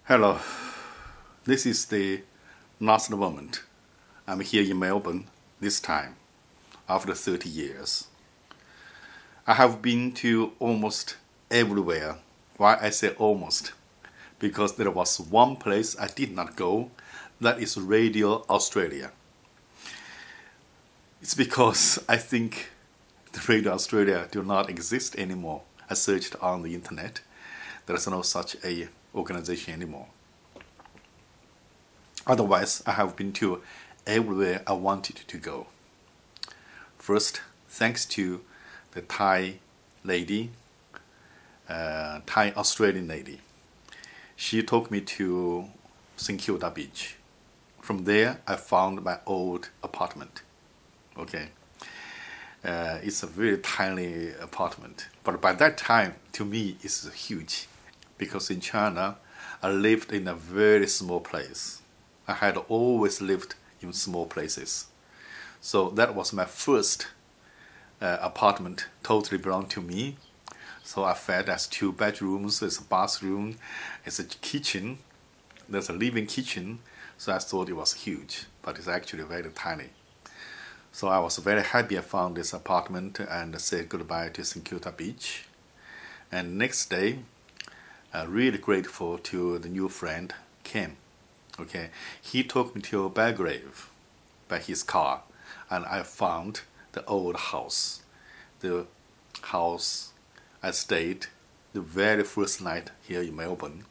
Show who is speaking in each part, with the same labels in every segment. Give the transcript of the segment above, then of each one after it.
Speaker 1: Hello, this is the last moment. I'm here in Melbourne this time, after 30 years. I have been to almost everywhere. Why I say almost? Because there was one place I did not go, that is Radio Australia. It's because I think the Radio Australia do not exist anymore. I searched on the internet. There is no such a organization anymore. Otherwise, I have been to everywhere I wanted to go. First, thanks to the Thai lady, Thai Australian lady. She took me to St Kilda Beach. From there, I found my old apartment. Okay, it's a very tiny apartment, but by that time, to me, it's huge. Because in China, I lived in a very small place. I had always lived in small places. So that was my first apartment, totally belonged to me. So I felt there's 2 bedrooms, there's a bathroom, there's a kitchen, there's a living kitchen. So I thought it was huge, but it's actually very tiny. So I was very happy I found this apartment and said goodbye to St Kilda Beach. And next day, really grateful to the new friend, Kim. Okay, he took me to Belgrave by his car, and I found the old house. The house I stayed the very first night here in Melbourne,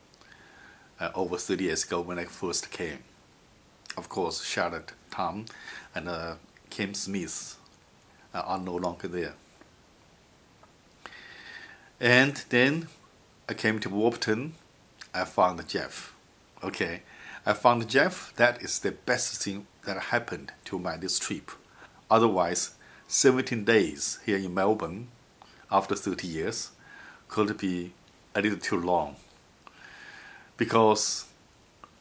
Speaker 1: over 30 years ago when I first came. Of course, Charlotte, Tom, and Kim Smith are no longer there. And then I came to Warburton. I found Jeff. Okay, I found Jeff. That is the best thing that happened to this trip. Otherwise, 17 days here in Melbourne after 30 years could be a little too long. Because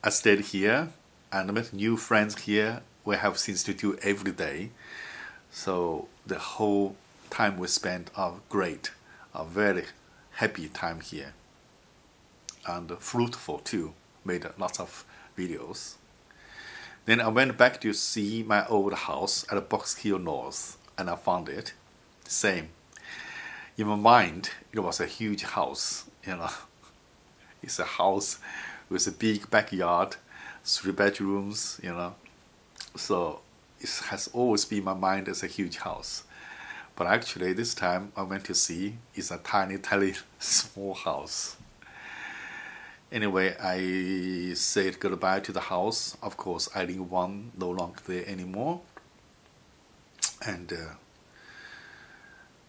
Speaker 1: I stayed here and met new friends here. We have things to do every day. So the whole time we spent are great, a very happy time here. And fruitful too, made lots of videos. Then I went back to see my old house at Box Hill North, and I found it same. In my mind, it was a huge house, It's a house with a big backyard, 3 bedrooms, So it has always been in my mind as a huge house. But actually this time I went to see, it's a tiny, tiny, small house. Anyway, I said goodbye to the house. Of course, Eileen Wang no longer there anymore. And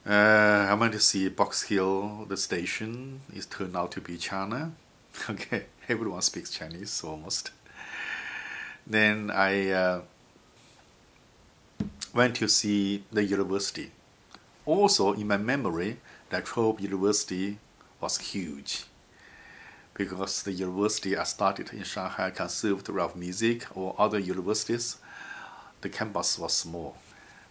Speaker 1: I went to see Box Hill, the station. It turned out to be China. Okay, everyone speaks Chinese almost. Then I went to see the university. Also, in my memory, La Trobe University was huge. Because the university I started in Shanghai Conservatory of Music or other universities, the campus was small.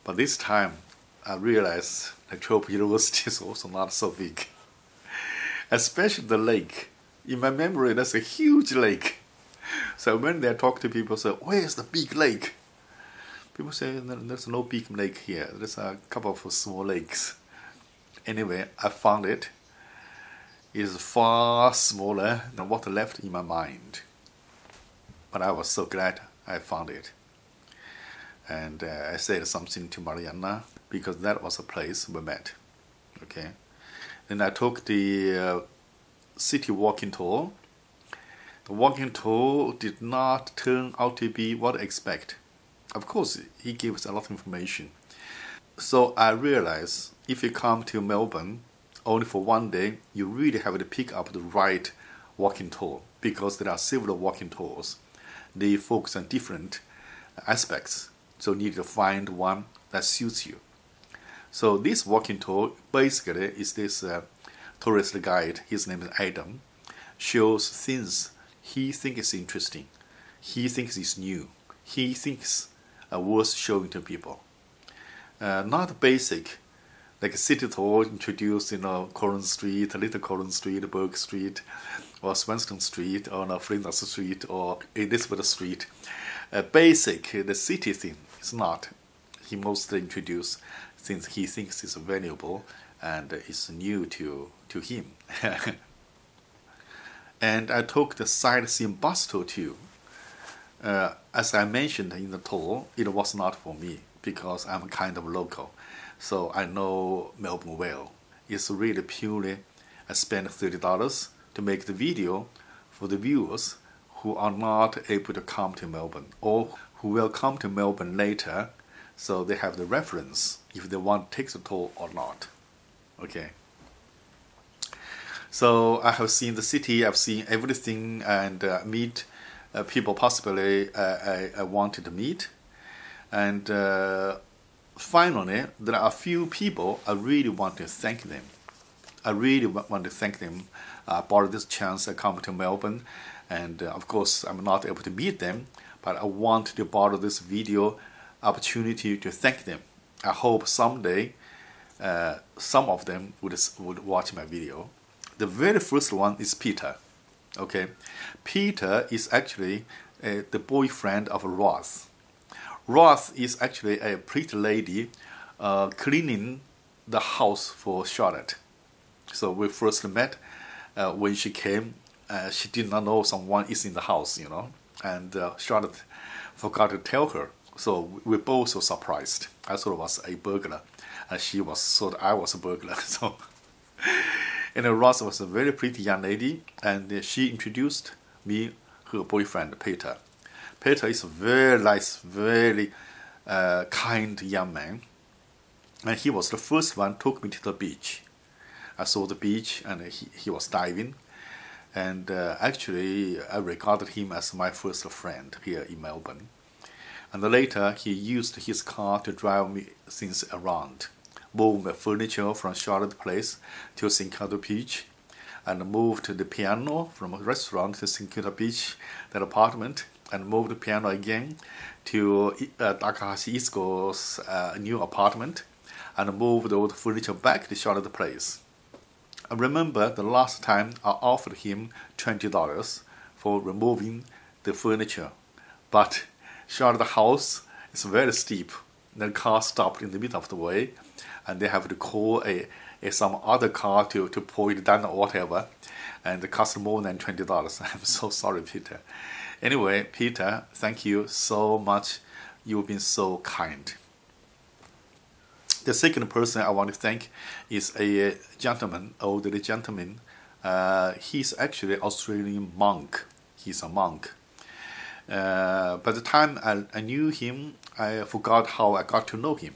Speaker 1: But this time, I realized La Trobe University is also not so big. Especially the lake. In my memory, there's a huge lake. So when they talk to people, say, where's the big lake? People say, there's no big lake here. There's a couple of small lakes. Anyway, I found it. Is far smaller than what left in my mind. But I was so glad I found it. And I said something to Mariana, because that was a place we met. Okay. Then I took the city walking tour. The walking tour did not turn out to be what I expect. Of course, he gives a lot of information. So I realized if you come to Melbourne, only for one day, you really have to pick up the right walking tour, because there are several walking tours. They focus on different aspects, so you need to find one that suits you. So this walking tour basically is this tourist guide, his name is Adam, shows things he thinks is interesting, he thinks is new, he thinks are worth showing to people. Not basic like a city tour introduced, Coron Street, Little Coron Street, Burke Street, or Swanston Street, or no, Flinders Street, or Elizabeth Street. The city thing is not. He mostly introduced things he thinks is valuable and is new to him. And I took the sightseeing bus tour too. As I mentioned in the tour, it was not for me because I'm kind of local, so I know Melbourne well. It's really purely I spent $30 to make the video for the viewers who are not able to come to Melbourne or who will come to Melbourne later, so they have the reference if they want to take the tour or not. Okay. So I have seen the city, I've seen everything, and meet people possibly I wanted to meet. And finally, there are a few people I really want to thank them. I really want to thank them for this chance to come to Melbourne. And of course, I'm not able to meet them, but I want to borrow this video opportunity to thank them. I hope someday some of them would watch my video. The very first one is Peter. Okay, Peter is actually the boyfriend of Ross. Ross is actually a pretty lady cleaning the house for Charlotte. So we first met when she came. She did not know someone is in the house, you know, and Charlotte forgot to tell her. So we both were surprised. I thought it was a burglar, and she thought I was a burglar. So, and Ross was a very pretty young lady, and she introduced me her boyfriend Peter. Peter is a very nice, very kind young man, and he was the first one who took me to the beach. I saw the beach, and he was diving. And actually, I regarded him as my first friend here in Melbourne. And later, he used his car to drive me things around, move my furniture from Charlotte Place to St. Kilda Beach, and moved the piano from a restaurant to St. Kilda Beach, that apartment, and moved the piano again to Takahashi Isko's new apartment, and moved all the furniture back to Charlotte Place. I remember the last time I offered him $20 for removing the furniture, but Charlotte House is very steep. The car stopped in the middle of the way, and they have to call some other car to pull it down or whatever, and it cost more than $20. I'm so sorry, Peter. Anyway, Peter, thank you so much. You've been so kind. The second person I want to thank is a gentleman, elderly gentleman. He's actually an Australian monk. He's a monk. By the time I knew him, I forgot how I got to know him.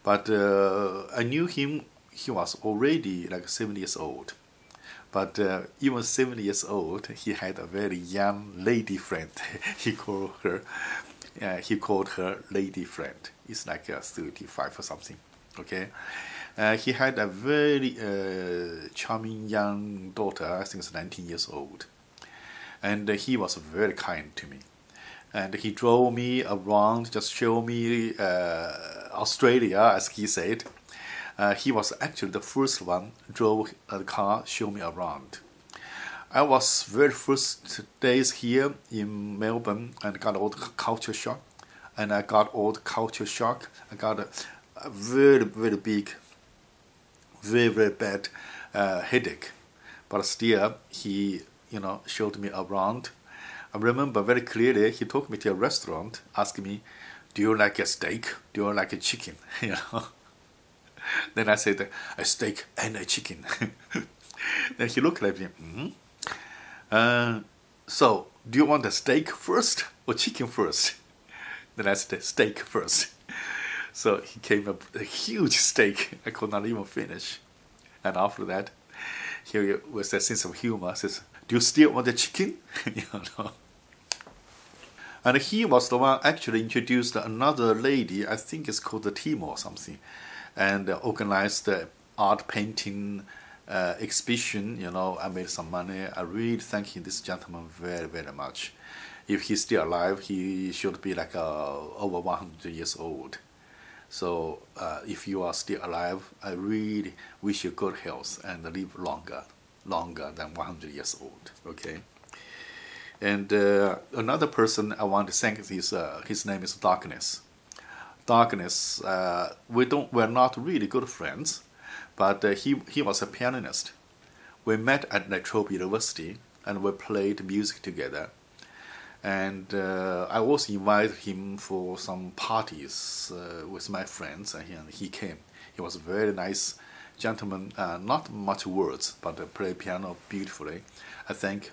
Speaker 1: But I knew him, he was already like 70 years old. But even 70 years old, he had a very young lady friend. He called her lady friend. It's like 35 or something. Okay, he had a very charming young daughter. I think it's 19 years old, and he was very kind to me. And he drove me around, just show me Australia, as he said. He was actually the first one drove the car, show me around. I was very first days here in Melbourne and got all the culture shock. And I got all the culture shock. I got a very, very big, very, very bad headache. But still, he, showed me around. I remember very clearly, he took me to a restaurant, asking me, "Do you like a steak? Do you like a chicken?" Then I said, "A steak and a chicken." Then he looked at me, "So, do you want a steak first or chicken first?" Then I said, "Steak first." So he came up with a huge steak. I could not even finish. And after that, he with a sense of humor says, "Do you still want the chicken?" And he was the one actually introduced another lady, I think it's called the Timo or something, and organized the art painting exhibition. I made some money. I really thank this gentleman very, very much. If he's still alive, he should be like over 100 years old. So if you are still alive, I really wish you good health and live longer. longer than 100 years old. Okay. And another person I want to thank is his name is Darkness. Darkness, we're not really good friends, but he was a pianist. We met at La Trobe University and we played music together. And I also invited him for some parties with my friends, and he came. He was a very nice gentleman, not much words, but played piano beautifully. I thank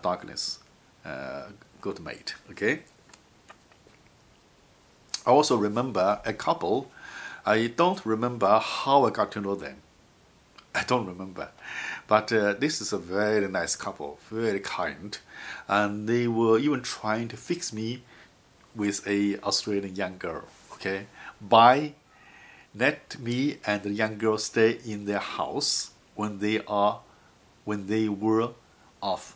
Speaker 1: Darkness, good mate. Okay. I also remember a couple. I don't remember how I got to know them. I don't remember. But this is a very nice couple, very kind. And they were even trying to fix me with a Australian young girl, okay? By let me and the young girl stay in their house when they were off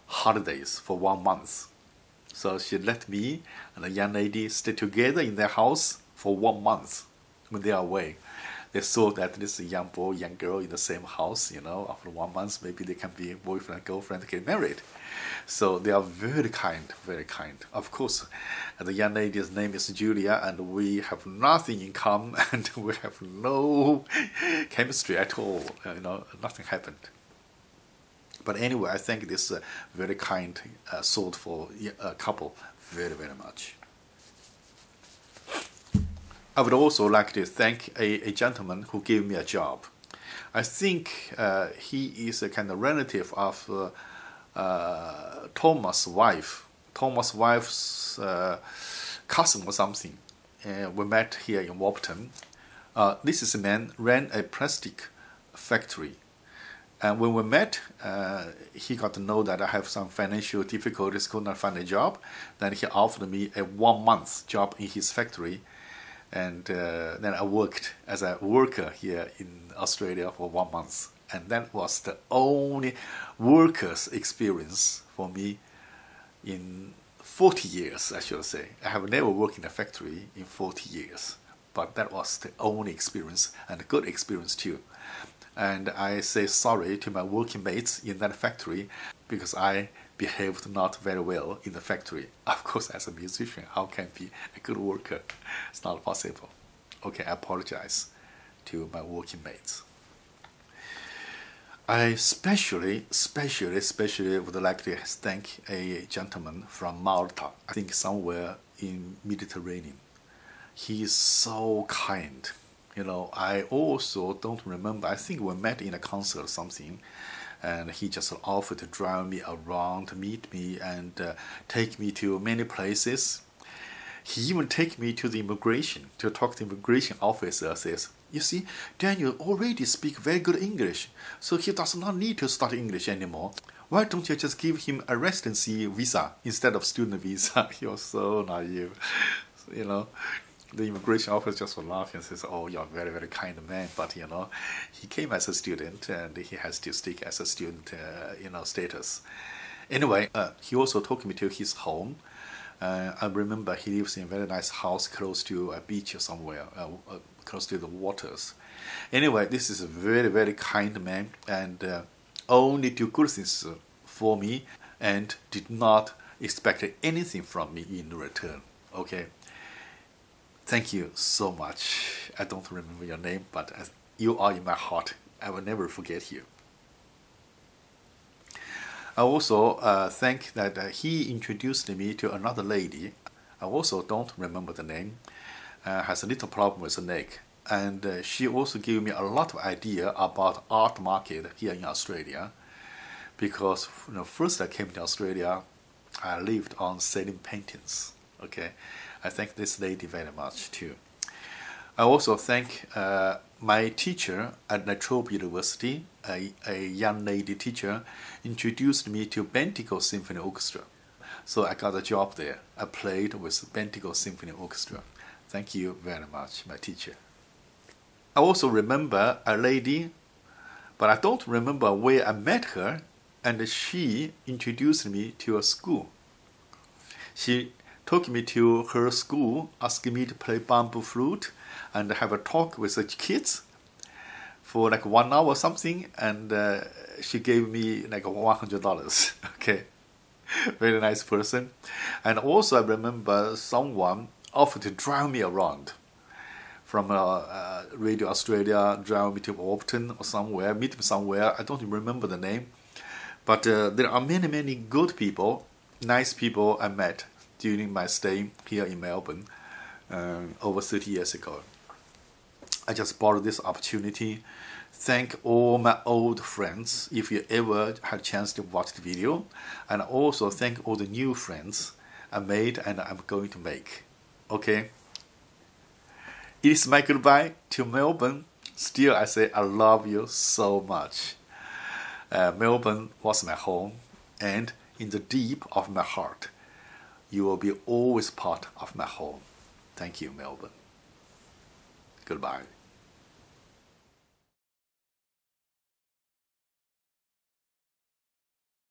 Speaker 1: holidays for 1 month. So she let me and the young lady stay together in their house for 1 month when they are away. They saw that this young boy, young girl in the same house, after 1 month, maybe they can be boyfriend, girlfriend, get married. So they are very kind, very kind. Of course, the young lady's name is Julia, and we have nothing in common, and we have no chemistry at all. Nothing happened. But anyway, I thank this very kind, thoughtful couple very, very much. I would also like to thank a gentleman who gave me a job. I think he is a kind of relative of Thomas' wife. Thomas' wife's cousin or something. We met here in Warburton. This is a man ran a plastic factory. And when we met, he got to know that I have some financial difficulties, could not find a job. Then he offered me a 1 month job in his factory. And then I worked as a worker here in Australia for 1 month. And that was the only worker's experience for me in 40 years, I should say. I have never worked in a factory in 40 years. But that was the only experience, and a good experience too. And I say sorry to my working mates in that factory because I behaved not very well in the factory. Of course, as a musician, how can I be a good worker? It's not possible. Okay, I apologize to my working mates. I especially would like to thank a gentleman from Malta, I think somewhere in Mediterranean. He is so kind. I also don't remember, I think we met in a concert or something, and he just offered to drive me around, meet me, and take me to many places. He even take me to the immigration, to talk to the immigration officer, says, you see, Daniel already speaks very good English, so he does not need to study English anymore. Why don't you just give him a residency visa instead of student visa? He was so naive, The immigration officer just laughed and says, oh, you're a very, very kind man. But, he came as a student and he has to stick as a student, status. Anyway, he also took me to his home. I remember he lives in a very nice house close to a beach or somewhere, close to the waters. Anyway, this is a very, very kind man and only do good things for me and did not expect anything from me in return. Okay. Thank you so much. I don't remember your name, but you are in my heart. I will never forget you. I also think that he introduced me to another lady. I also don't remember the name. Has a little problem with the neck. And she also gave me a lot of idea about art market here in Australia. Because first I came to Australia, I lived on selling paintings. Okay. I thank this lady very much too. I also thank my teacher at La Trobe University, a young lady teacher, introduced me to Bendigo Symphony Orchestra. So I got a job there. I played with Bendigo Symphony Orchestra. Thank you very much, my teacher. I also remember a lady, but I don't remember where I met her, and she introduced me to a school. She took me to her school, asking me to play bamboo flute and have a talk with the kids. for like 1 hour or something, and she gave me like $100. Okay, very nice person. And also I remember someone offered to drive me around from Radio Australia, drive me to Auburn or somewhere, meet me somewhere. I don't remember the name, but there are many good people, nice people I met during my stay here in Melbourne over 30 years ago. I just borrowed this opportunity. Thank all my old friends if you ever had a chance to watch the video, and also thank all the new friends I made and I'm going to make. Okay? It is my goodbye to Melbourne. Still, I say I love you so much. Melbourne was my home, and in the deep of my heart, you will be always part of my home. Thank you, Melbourne. Goodbye.